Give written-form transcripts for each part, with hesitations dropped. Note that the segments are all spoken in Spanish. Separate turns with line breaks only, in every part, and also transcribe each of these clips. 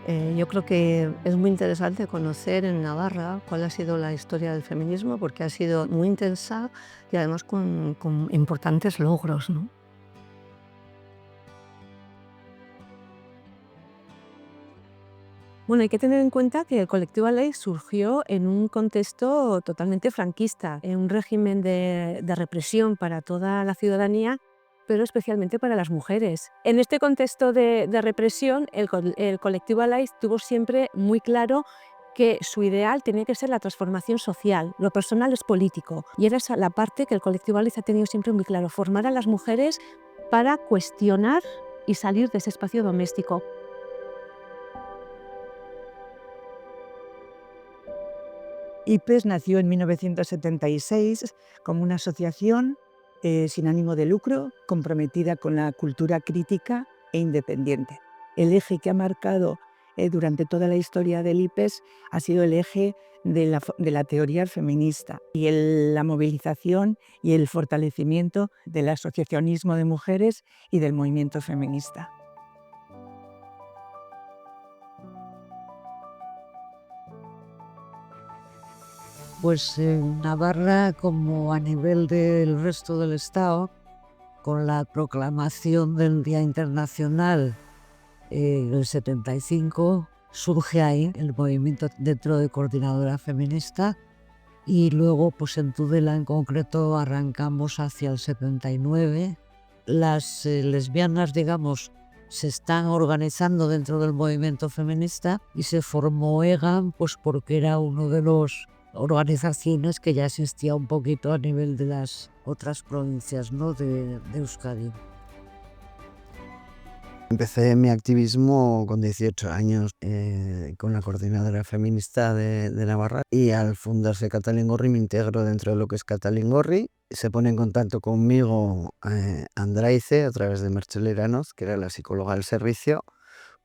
Yo creo que es muy interesante conocer en Navarra cuál ha sido la historia del feminismo, porque ha sido muy intensa y además con importantes logros, ¿no? Bueno, hay que tener en cuenta que el colectivo Aley surgió en un contexto totalmente franquista, en un régimen de represión para toda la ciudadanía, pero especialmente para las mujeres. En este contexto de represión, el colectivo Aley tuvo siempre muy claro que su ideal tenía que ser la transformación social, lo personal es político, y era esa la parte que el colectivo Aley ha tenido siempre muy claro, formar a las mujeres para cuestionar y salir de ese espacio doméstico.
IPES nació en 1976 como una asociación sin ánimo de lucro, comprometida con la cultura crítica e independiente. El eje que ha marcado durante toda la historia del IPES ha sido el eje de la teoría feminista y la movilización y el fortalecimiento del asociacionismo de mujeres y del movimiento feminista.
Pues en Navarra, como a nivel del resto del Estado, con la proclamación del Día Internacional en el 75, surge ahí el movimiento dentro de Coordinadora Feminista y luego pues en Tudela en concreto arrancamos hacia el 79. Las lesbianas, digamos, se están organizando dentro del movimiento feminista y se formó EGAM pues porque era uno de los organizaciones que ya existía un poquito a nivel de las otras provincias, ¿no? de Euskadi.
Empecé mi activismo con 18 años con la coordinadora feminista de Navarra, y al fundarse Catalingorri me integro dentro de lo que es Catalingorri. Se pone en contacto conmigo Andraize a través de Merche Leranoz, que era la psicóloga del servicio,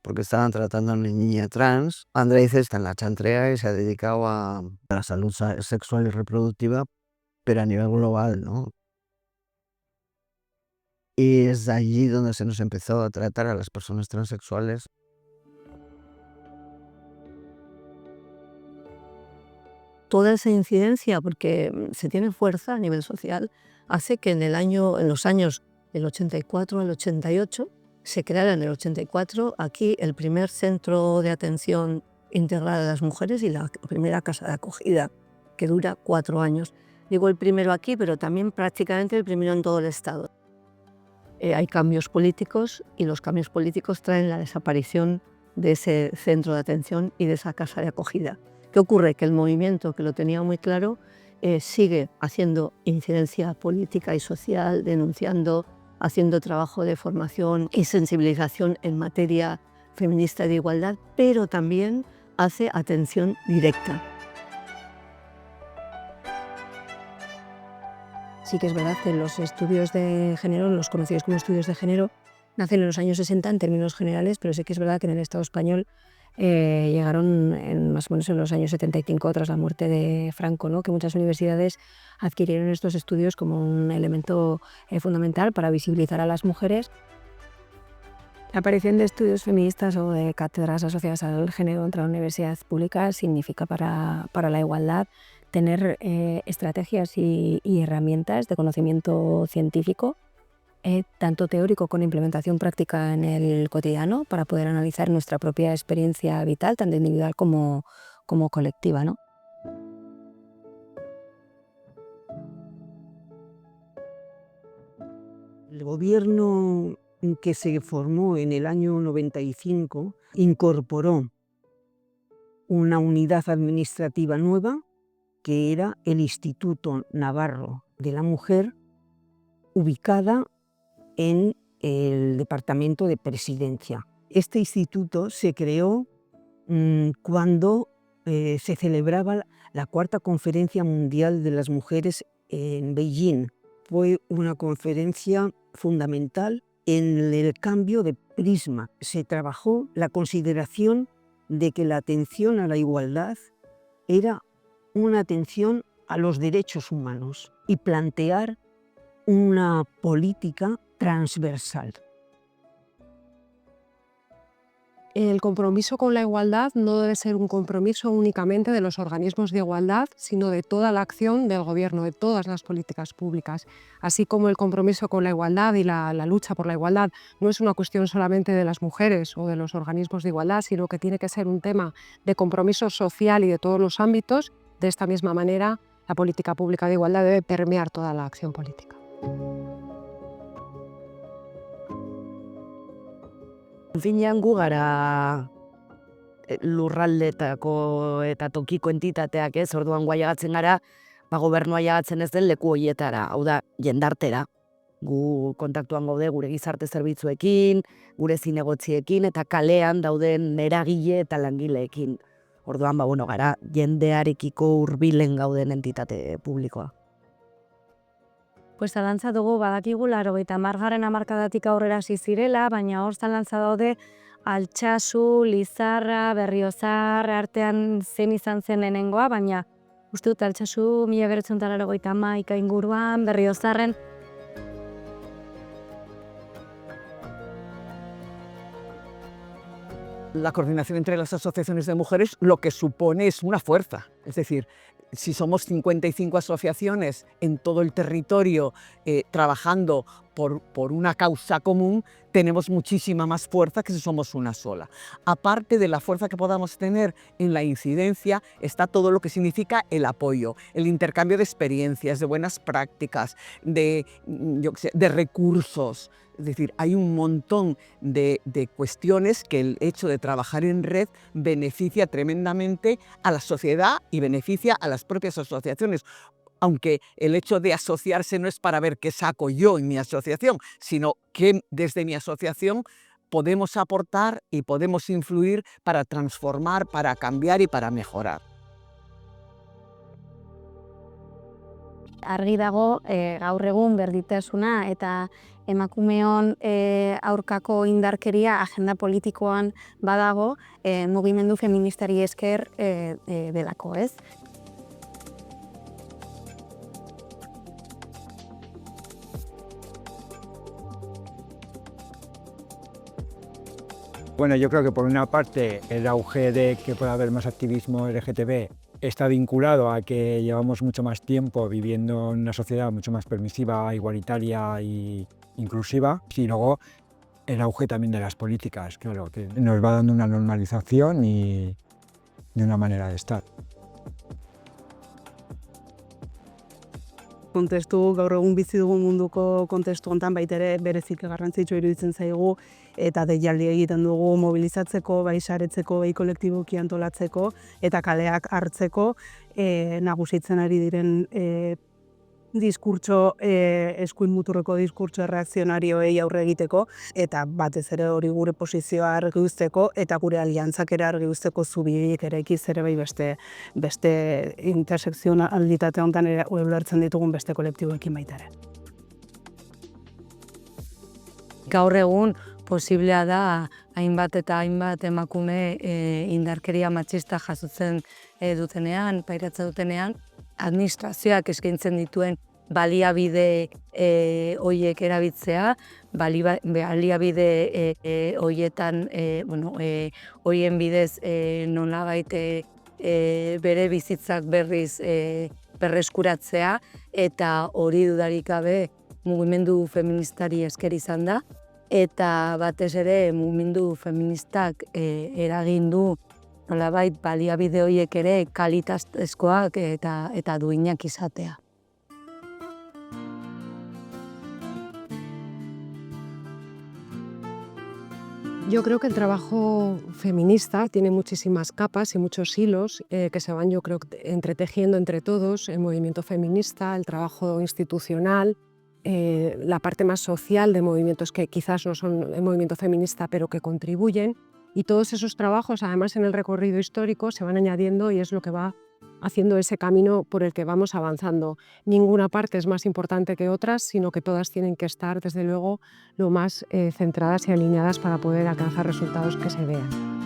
porque estaban tratando a una niña trans. Andraize está en la chantrea y se ha dedicado a la salud sexual y reproductiva, pero a nivel global, ¿no? Y es allí donde se nos empezó a tratar a las personas transexuales.
Toda esa incidencia, porque se tiene fuerza a nivel social, hace que en los años del 84 al 88, se creara en el 84 aquí el primer centro de atención integral a las mujeres y la primera casa de acogida, que dura 4 años. Digo el primero aquí, pero también prácticamente el primero en todo el Estado. Hay cambios políticos y los cambios políticos traen la desaparición de ese centro de atención y de esa casa de acogida. ¿Qué ocurre? Que el movimiento, que lo tenía muy claro, sigue haciendo incidencia política y social, denunciando, haciendo trabajo de formación y sensibilización en materia feminista y de igualdad, pero también hace atención directa. Sí que es verdad que los estudios de género, los conocidos como estudios de género, nacen en los años 60 en términos generales, pero sí que es verdad que en el Estado español llegaron más o menos en los años 75 tras la muerte de Franco, ¿no? Que muchas universidades adquirieron estos estudios como un elemento fundamental para visibilizar a las mujeres. La aparición de estudios feministas o de cátedras asociadas al género entre las universidades públicas significa para la igualdad tener estrategias y herramientas de conocimiento científico, tanto teórico con implementación práctica en el cotidiano, para poder analizar nuestra propia experiencia vital, tanto individual como colectiva, ¿no?
El gobierno que se formó en el año 95 incorporó una unidad administrativa nueva, que era el Instituto Navarro de la Mujer, ubicada en el Departamento de Presidencia. Este instituto se creó cuando se celebraba la Cuarta Conferencia Mundial de las Mujeres en Beijing. Fue una conferencia fundamental en el cambio de prisma. Se trabajó la consideración de que la atención a la igualdad era una atención a los derechos humanos y plantear una política transversal.
El compromiso con la igualdad no debe ser un compromiso únicamente de los organismos de igualdad, sino de toda la acción del Gobierno, de todas las políticas públicas. Así como el compromiso con la igualdad y la lucha por la igualdad no es una cuestión solamente de las mujeres o de los organismos de igualdad, sino que tiene que ser un tema de compromiso social y de todos los ámbitos, de esta misma manera la política pública de igualdad debe permear toda la acción política.
Finean gu gara lurraldetako eta tokiko entitateak, ez? Orduan ailegatzen gara, gobernua ailegatzen ez den leku horietara, hau da, jendartera. Gu kontaktuan gaude gure gizarte zerbitzuekin, gure zinegotziekin eta kalean dauden eragile eta langileekin. Orduan, gara, jendearekiko hurbilen gauden entitate publikoa.
Pues zalantza dugu badakigu 80. hamarkadatik aurrera hasi zirela, baina hor zalantza daude Altsasu, Lizarra, Berriozar artean zein izan zen lehenengoa, baina uste dut Altsasu 1981 inguruan, Berriozarren
La coordinación entre las asociaciones de mujeres lo que supone es una fuerza, es decir, si somos 55 asociaciones en todo el territorio trabajando por una causa común, tenemos muchísima más fuerza que si somos una sola. Aparte de la fuerza que podamos tener en la incidencia, está todo lo que significa el apoyo, el intercambio de experiencias, de buenas prácticas, de recursos. Es decir, hay un montón de cuestiones que el hecho de trabajar en red beneficia tremendamente a la sociedad y beneficia a las propias asociaciones. Aunque el hecho de asociarse no es para ver qué saco yo en mi asociación, sino que desde mi asociación podemos aportar y podemos influir para transformar, para cambiar y para mejorar.
argi dago gaur egun berdintasuna eta emakumeon aurkako indarkeria agenda politikoan badago mugimendu feministari esker delako, ez?
Bueno, yo creo que por una parte el auge de que pueda haber más activismo LGTB está vinculado a que llevamos mucho más tiempo viviendo en una sociedad mucho más permisiva, igualitaria e inclusiva. Y luego el auge también de las políticas, claro, que nos va dando una normalización y de una manera de estar.
Kontestu, gaur egun bizi dugun munduko kontestu hontan baita ere berezik garrantzitsua iruditzen zaigu eta deialdi egiten dugu mobilizatzeko, bai saretzeko, bai kolektiboki antolatzeko eta kaleak hartzeko nagusitzen ari diren diskurtso, eskuin muturreko diskurtso erreakzionarioei aurre egiteko eta batez ere hori gure posizioa argi uzteko eta gure aliantzak ere argi uzteko zubirik eraikiz ere bai beste intersekzionalitate honetan ere ulertzen ditugun beste kolektiboekin baita ere.
Gaur egun posiblea da hainbat eta hainbat emakume indarkeria matxista jasotzen dutenean, pairatzen dutenean, administrazioak eskaintzen dituen baliabide horiek erabiltzea, baliabide horietan, horien bidez nolabait bere bizitzak berriz berreskuratzea eta hori dudarik gabe mugimendu feministari esker izan da eta batez ere mugimendu feministak eragin du nolabait baliabide horiek ere kalitatezkoak eta duinak izatea.
Yo creo que el trabajo feminista tiene muchísimas capas y muchos hilos que se van, yo creo, entretejiendo entre todos, el movimiento feminista, el trabajo institucional, la parte más social de movimientos que quizás no son el movimiento feminista, pero que contribuyen. Y todos esos trabajos, además en el recorrido histórico, se van añadiendo y es lo que va haciendo ese camino por el que vamos avanzando. Ninguna parte es más importante que otras, sino que todas tienen que estar, desde luego, lo más centradas y alineadas para poder alcanzar resultados que se vean.